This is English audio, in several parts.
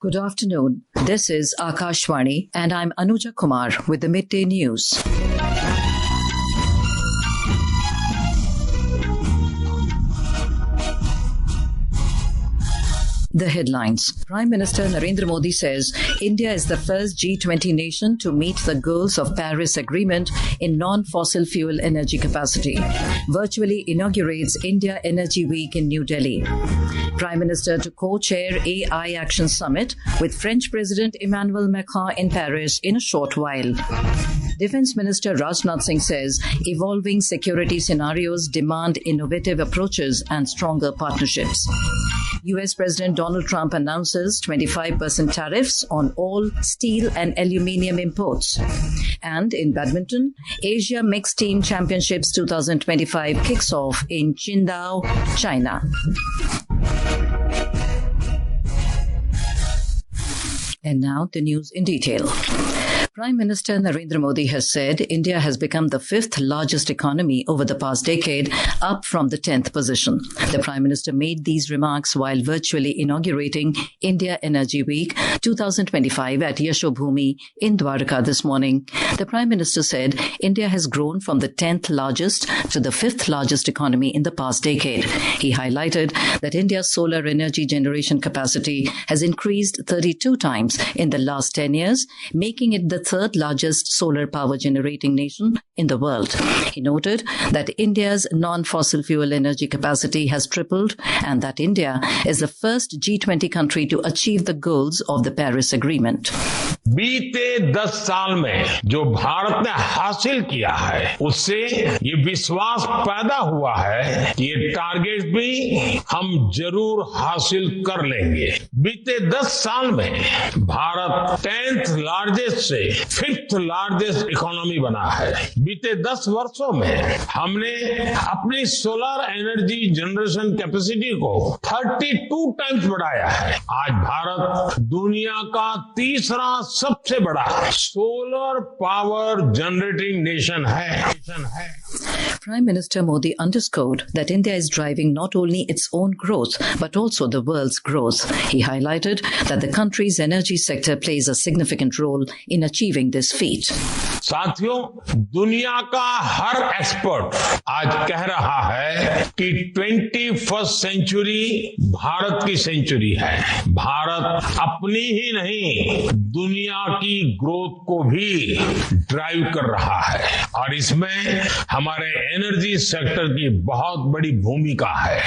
Good afternoon. This is Akashvani and I'm Anuja Kumar with the Midday News. The headlines. Prime Minister Narendra Modi says India is the first G20 nation to meet the goals of Paris Agreement in non-fossil fuel energy capacity. Virtually inaugurates India Energy Week in New Delhi. Prime Minister to co-chair AI Action Summit with French President Emmanuel Macron in Paris in a short while. Defence Minister Rajnath Singh says evolving security scenarios demand innovative approaches and stronger partnerships. US President Donald Trump announces 25% tariffs on all steel and aluminium imports. And in badminton, Asia Mixed Team Championships 2025 kicks off in Qindao, China. And now the news in detail. Prime Minister Narendra Modi has said India has become the fifth largest economy over the past decade, up from the 10th position. The Prime Minister made these remarks while virtually inaugurating India Energy Week 2025 at Yashobhoomi in Dwarka this morning. The Prime Minister said India has grown from the 10th largest to the fifth largest economy in the past decade. He highlighted that India's solar energy generation capacity has increased 32 times in the last 10 years, making it the third largest solar power generating nation in the world. He noted that India's non-fossil fuel energy capacity has tripled and that India is the first G20 country to achieve the goals of the Paris Agreement. बीते 10 साल में जो भारत ने हासिल किया है उससे ये विश्वास पैदा हुआ है कि ये टारगेट भी हम जरूर हासिल कर लेंगे। बीते 10 साल में भारत 10th लार्जेस्ट से 5th लार्जेस्ट इकोनॉमी बना है। बीते 10 वर्षों में हमने अपनी सोलर एनर्जी जनरेशन कैपेसिटी को 32 टाइम्स बढ़ाया है। आज भारत दुनिया का तीसरा सबसे बड़ा सोलर पावर जनरेटिंग नेशन है। Prime Minister Modi underscored that India is driving not only its own growth but also the world's growth. He highlighted that the country's energy sector plays a significant role in achieving this feat. साथियों, दुनिया का हर expert आज कह रहा है कि 21st century Bharat की century है। भारत अपनी ही नहीं दुनिया की ग्रोथ को भी ड्राइव कर रहा है और इसमें हमारे एनर्जी सेक्टर की बहुत बड़ी भूमिका है।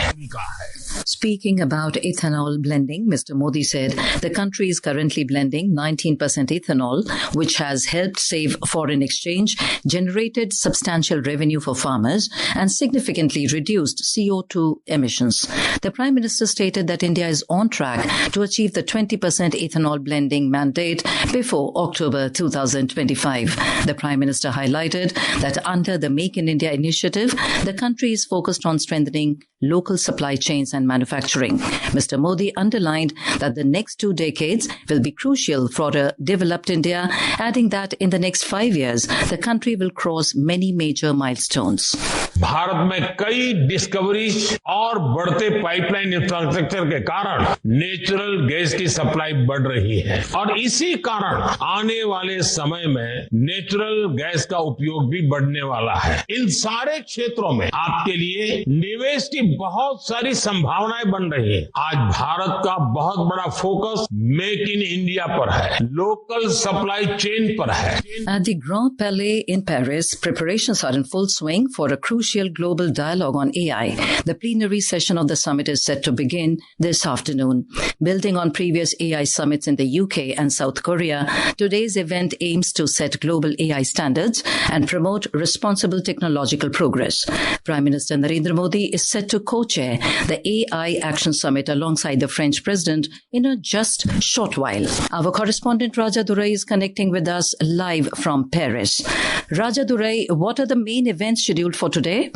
Speaking about ethanol blending, Mr. Modi said the country is currently blending 19% ethanol, which has helped save foreign exchange, generated substantial revenue for farmers, and significantly reduced CO2 emissions. The Prime Minister stated that India is on track to achieve the 20% ethanol blending mandate before October 2025. The Prime Minister highlighted that under the Make in India initiative, the country is focused on strengthening local supply chains and manufacturing. Mr. Modi underlined that the next 2 decades will be crucial for a developed India, adding that in the next 5 years, the country will cross many major milestones. Bharat में कई discovery और बढ़ते pipeline infrastructure के कारण natural gas की supply बढ़ रही है और इसी कारण आने वाले समय में नेचुरल गैस का उपयोग भी बढ़ने वाला है। इन सारे क्षेत्रों में आपके लिए निवेश की बहुत सारी संभावनाएं बन रही है। आज भारत का बहुत बड़ा फोकस मेक इन इंडिया पर है, लोकल सप्लाई चेन पर है। At the Grand Palais in Paris, preparations are in full swing for a crucial global dialogue on AI. The plenary session of the summit is set to begin this afternoon. Building on previous AI summits in the UK and South Korea, today's event aims to set global AI standards and promote responsible technological progress. Prime Minister Narendra Modi is set to co-chair the AI Action Summit alongside the French President in a just short while. Our correspondent Raja Durai is connecting with us live from Paris. Raja Durai, what are the main events scheduled for today?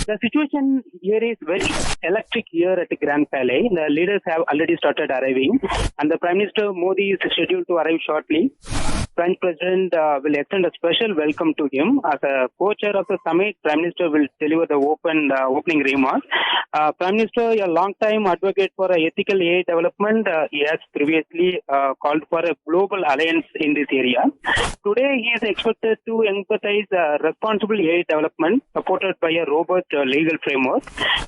The situation here is very electric here at the Grand Palais. The leaders have already started arriving and the Prime Minister Modi is scheduled to arrive shortly. French President will extend a special welcome to him. As a co-chair of the summit, Prime Minister will deliver the opening remarks. Prime Minister, a long-time advocate for ethical AI development, he has previously called for a global alliance in this area. Today, he is expected to emphasize responsible AI development supported by a robust legal framework.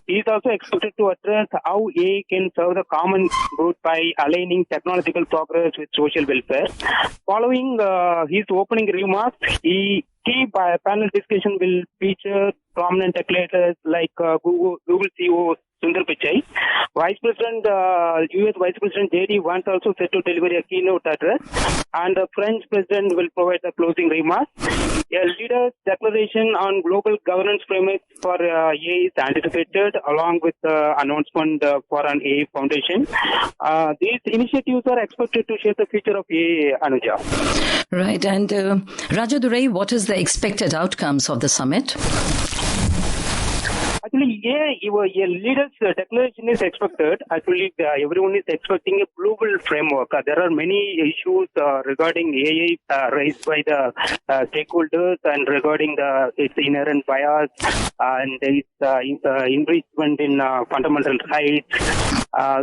He is also expected to address how AI can serve the common good by aligning technological progress with social welfare. Following his opening remarks, key panel discussion will feature prominent tech leaders like Google CEO Sundar Pichai. US Vice President J.D. Vance also set to deliver a keynote address, and the French President will provide the closing remarks. A leader's declaration on global governance framework for AI is anticipated, along with the announcement for an AI foundation. These initiatives are expected to shape the future of AI, Anuja. Right. And Rajadurai, what is the expected outcomes of the summit? Actually, a leader's declaration is expected. Actually, everyone is expecting a global framework. There are many issues regarding AI raised by the stakeholders and regarding its inherent bias and its enrichment in fundamental rights.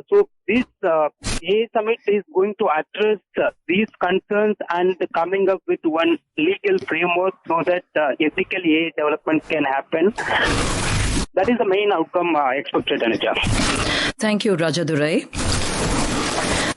So this AI summit is going to address these concerns and coming up with one legal framework so that ethical AI development can happen. That is the main outcome expected, Anuja. Thank you, Rajadurai.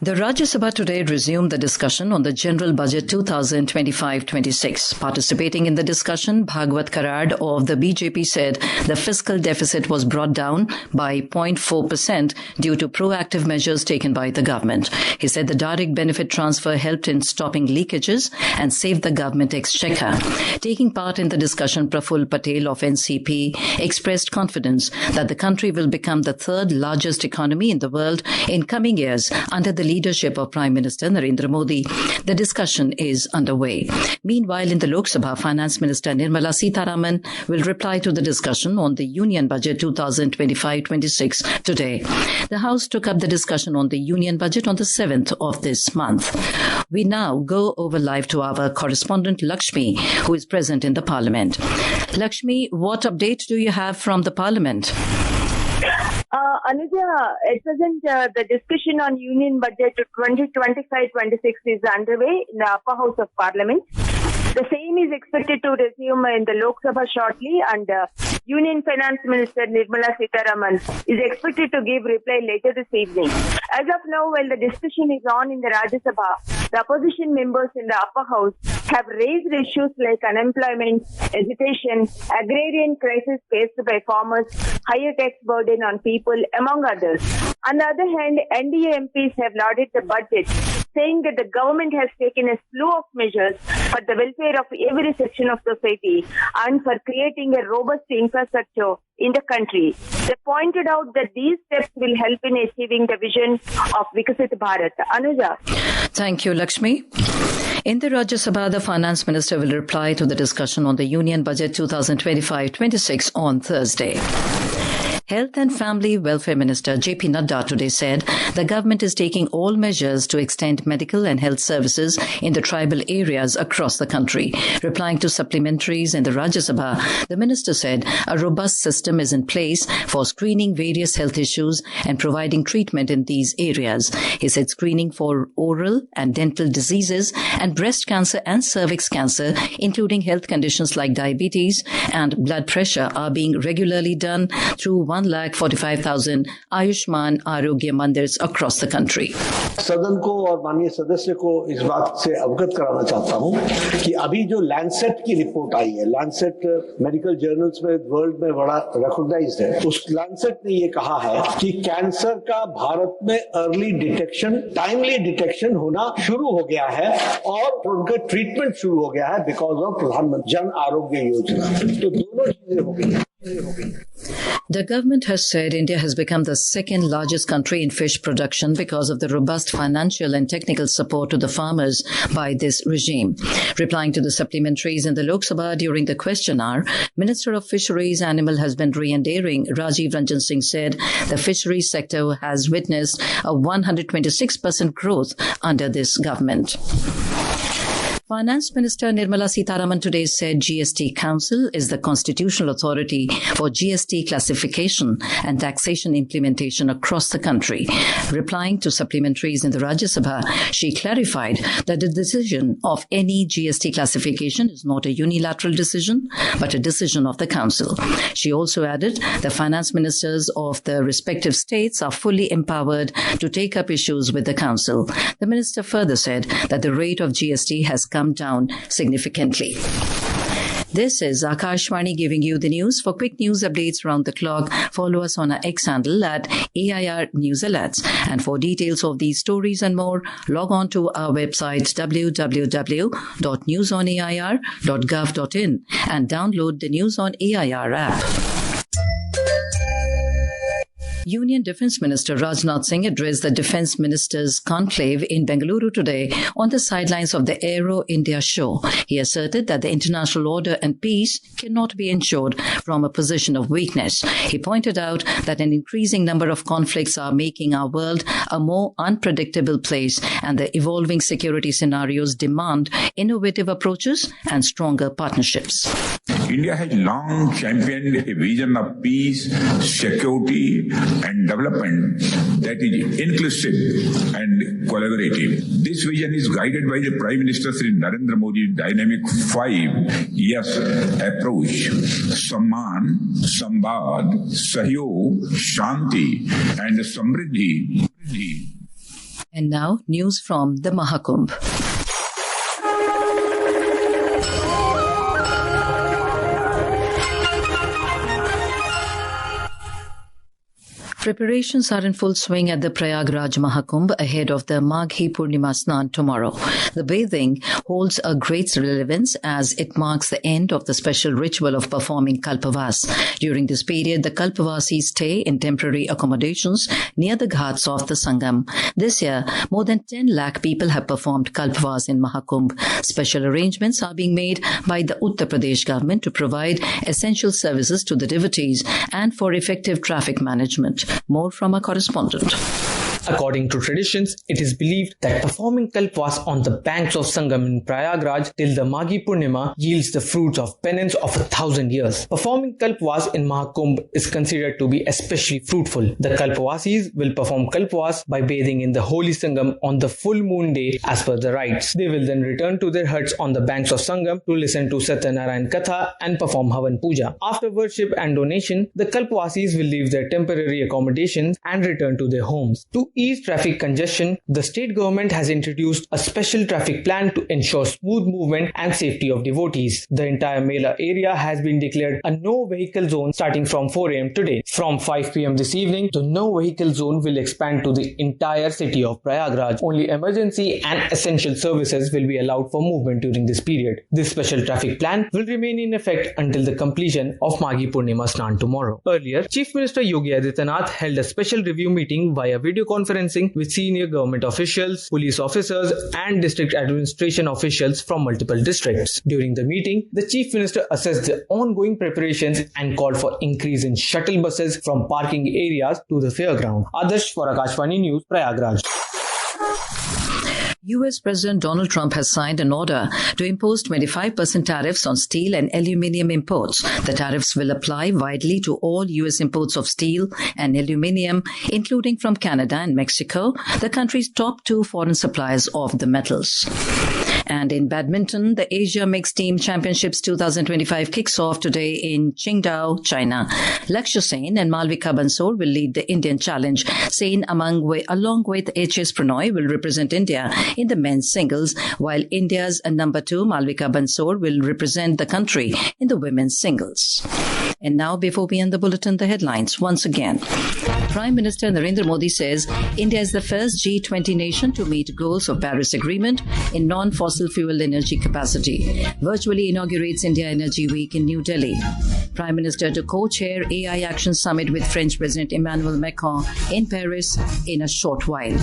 The Rajya Sabha today resumed the discussion on the General Budget 2025-26. Participating in the discussion, Bhagwat Karad of the BJP said the fiscal deficit was brought down by 0.4% due to proactive measures taken by the government. He said the direct benefit transfer helped in stopping leakages and saved the government exchequer. Taking part in the discussion, Praful Patel of NCP expressed confidence that the country will become the third largest economy in the world in coming years under the leadership of Prime Minister Narendra Modi. The discussion is underway. Meanwhile, in the Lok Sabha, Finance Minister Nirmala Sitharaman will reply to the discussion on the Union Budget 2025-26 today. The House took up the discussion on the Union Budget on the 7th of this month. We now go over live to our correspondent Lakshmi, who is present in the Parliament. Lakshmi, what update do you have from the Parliament? Anuja, at present, the discussion on Union Budget 2025-26 is underway in the Upper House of Parliament. The same is expected to resume in the Lok Sabha shortly, and Union Finance Minister Nirmala Sitharaman is expected to give reply later this evening. As of now, while the discussion is on in the Rajya Sabha, the opposition members in the Upper House have raised issues like unemployment, education, agrarian crisis faced by farmers, higher tax burden on people, among others. On the other hand, NDA MPs have lauded the budget, saying that the government has taken a slew of measures for the welfare of every section of society and for creating a robust infrastructure in the country. They pointed out that these steps will help in achieving the vision of Vikasit Bharat. Anuja. Thank you, Lakshmi. In the Rajya Sabha, the Finance Minister will reply to the discussion on the Union Budget 2025-26 on Thursday. Health and Family Welfare Minister J.P. Nadda today said the government is taking all measures to extend medical and health services in the tribal areas across the country. Replying to supplementaries in the Rajya Sabha, the minister said a robust system is in place for screening various health issues and providing treatment in these areas. He said screening for oral and dental diseases and breast cancer and cervix cancer, including health conditions like diabetes and blood pressure, are being regularly done through 1,45,000 Ayushman Arogya Mandirs across the country. सदन को और माननीय सदस्य को इस बात से अवगत कराना चाहता हूं कि अभी जो लैंसेट की रिपोर्ट आई है, लैंसेट मेडिकल जर्नल्स में वर्ल्ड में बड़ा रिकॉग्नाइज्ड है, उस लैंसेट ने ये कहा है कि कैंसर का भारत में अर्ली डिटेक्शन, टाइमली डिटेक्शन होना शुरू हो गया है और उनका ट्रीटमेंट शुरू हो गया है बिकॉज ऑफ प्रधानमंत्री जन आरोग्य योजना। तो दोनों चीजें हो गई। The government has said India has become the second largest country in fish production because of the robust financial and technical support to the farmers by this regime. Replying to the supplementaries in the Lok Sabha during the question hour, Minister of Fisheries, Animal Husbandry and Dairying Rajiv Ranjan Singh said the fisheries sector has witnessed a 126% growth under this government. Finance Minister Mela today said GST Council is the constitutional authority for GST classification and taxation implementation across the country. Replying to supplementaries in the Rajya Sabha, she clarified that the decision of any GST classification is not a unilateral decision, but a decision of the Council. She also added the finance ministers of the respective states are fully empowered to take up issues with the Council. The minister further said that the rate of GST has come down significantly. This is Akashvani giving you the news. For quick news updates around the clock, follow us on our X handle at AIR News Alerts. And for details of these stories and more, log on to our website www.newsonair.gov.in and download the News on AIR app. Union Defence Minister Rajnath Singh addressed the Defence Ministers' conclave in Bengaluru today on the sidelines of the Aero India show. He asserted that the international order and peace cannot be ensured from a position of weakness. He pointed out that an increasing number of conflicts are making our world a more unpredictable place, and the evolving security scenarios demand innovative approaches and stronger partnerships. India has long championed a vision of peace, security, and development that is inclusive and collaborative. This vision is guided by the Prime Minister Narendra Modi's dynamic 5-yes approach: Samman, Samvad, Sahyog, Shanti, and Samriddhi. And now, news from the Mahakumbh. Preparations are in full swing at the Prayagraj Mahakumbh ahead of the Magh Purnima Snan tomorrow. The bathing holds a great relevance as it marks the end of the special ritual of performing Kalpavas. During this period, the Kalpavasis stay in temporary accommodations near the ghats of the Sangam. This year, more than 10 lakh people have performed Kalpavas in Mahakumbh. Special arrangements are being made by the Uttar Pradesh government to provide essential services to the devotees and for effective traffic management. More from our correspondent. According to traditions, it is believed that performing Kalpavas on the banks of Sangam in Prayagraj till the Magh Purnima yields the fruits of penance of 1,000 years. Performing Kalpavas in Mahakumbh is considered to be especially fruitful. The Kalpavasis will perform Kalpavas by bathing in the holy Sangam on the full moon day as per the rites. They will then return to their huts on the banks of Sangam to listen to Satyanarayan Katha and perform Havan Puja. After worship and donation, the Kalpavasis will leave their temporary accommodations and return to their homes. To ease traffic congestion, the state government has introduced a special traffic plan to ensure smooth movement and safety of devotees. The entire Mela area has been declared a no vehicle zone starting from 4 am today. From 5 pm this evening, the no vehicle zone will expand to the entire city of Prayagraj. Only emergency and essential services will be allowed for movement during this period. This special traffic plan will remain in effect until the completion of Magh Purnima Snan tomorrow. Earlier, Chief Minister Yogi Adityanath held a special review meeting via video conferencing with senior government officials, police officers and district administration officials from multiple districts. During the meeting, the Chief Minister assessed the ongoing preparations and called for increase in shuttle buses from parking areas to the fairground. Adarsh for Akashvani News, Prayagraj. US President Donald Trump has signed an order to impose 25% tariffs on steel and aluminium imports. The tariffs will apply widely to all US imports of steel and aluminium, including from Canada and Mexico, the country's top two foreign suppliers of the metals. And in badminton, the Asia Mixed Team Championships 2025 kicks off today in Qindao, China. Lakshya Sen and Malvika Bansal will lead the Indian challenge. Sen, along with H.S. Pranoy, will represent India in the men's singles, while India's number 2, Malvika Bansal, will represent the country in the women's singles. And now, before we end the bulletin, the headlines once again. Prime Minister Narendra Modi says India is the first G20 nation to meet goals of Paris Agreement in non-fossil fuel energy capacity. Virtually inaugurates India Energy Week in New Delhi. Prime Minister to co-chair AI Action Summit with French President Emmanuel Macron in Paris in a short while.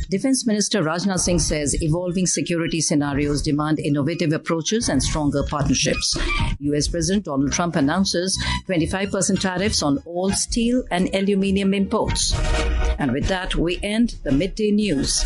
Defence Minister Rajnath Singh says evolving security scenarios demand innovative approaches and stronger partnerships. US President Donald Trump announces 25% tariffs on all steel and aluminium imports. And with that, we end the Midday News.